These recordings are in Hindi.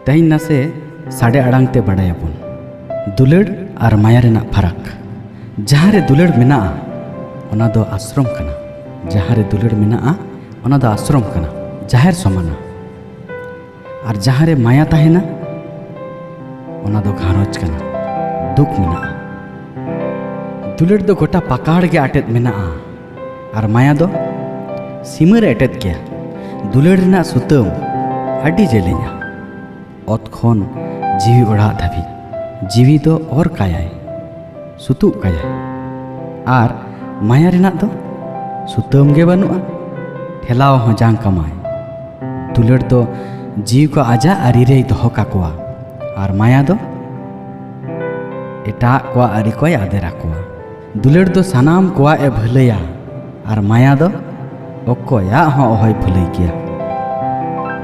तेहन नासे साड़े आड़ांगते बाड़ायाबन दुलड़ और माया रेना फरक। जहाँ रे दुलड़ मेना ओना दो आश्रम कना, जहाँ रे दुलड़ मेना ओना दो आश्रम कना, जाहिर समाना। और जहाँ रे माया तहेना ओना दो घारोज कना, दुख मेना। दुलड़ दो गोटा पकाड़ के आटेद मेना और माया दो सीमर एटेद गया। दुलड़ रेना सुतम अड्डी जेलेना ओत खन जीवी ओढ़ा धाबी जीवी दो और कायाय सुतुब कायाय। और माया रेना दो सुतम गे बनुआ ठेलाव हो जांग कमाय। दुलड़ दो जीव को आजा आरी रे दोहो काकोआ और माया दो एटा को आरी को आदे राकोआ। दुलड़ दो सानाम कोआ ए भलैया और माया दो ओकोया हो ओहय भलै किया।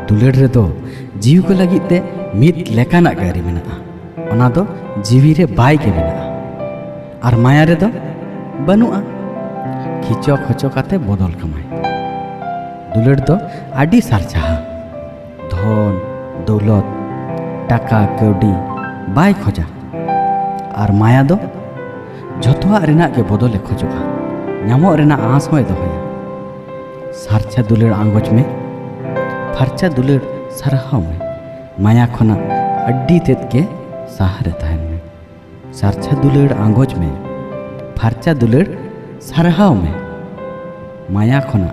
दुलड़ रे दो जीव को लगिते मित लेकाना गारी मेना ओना दो जीवी रे बाय के मेना। और माया रे दो बनुआ खिचो खचो काते बदल कमाय। दुलड़ दो आडी सारचा धन दौलत टाका कौडी बाय खोजा। और माया दो जतवा रेना के बदले खोजोगा नामो रेना आस होय दोहया। सारचा दुलड़ आंगोज में फरचा दुलड़ सरहाव में माया खना अड्डी तेत के सहारे तहन में। सारचा दुलड़ आंगोज में फरचा दुलड़ सरहाव में माया खना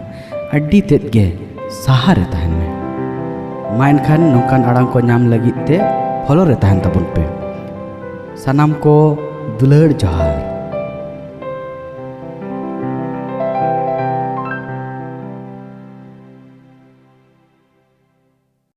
अड्डी तेत के सहारे तहन में। माइन खान नौकान आड़ांग को नाम लगी ते फॉलो रे तहन तबन पे। सनाम को दुलड़ जोहार।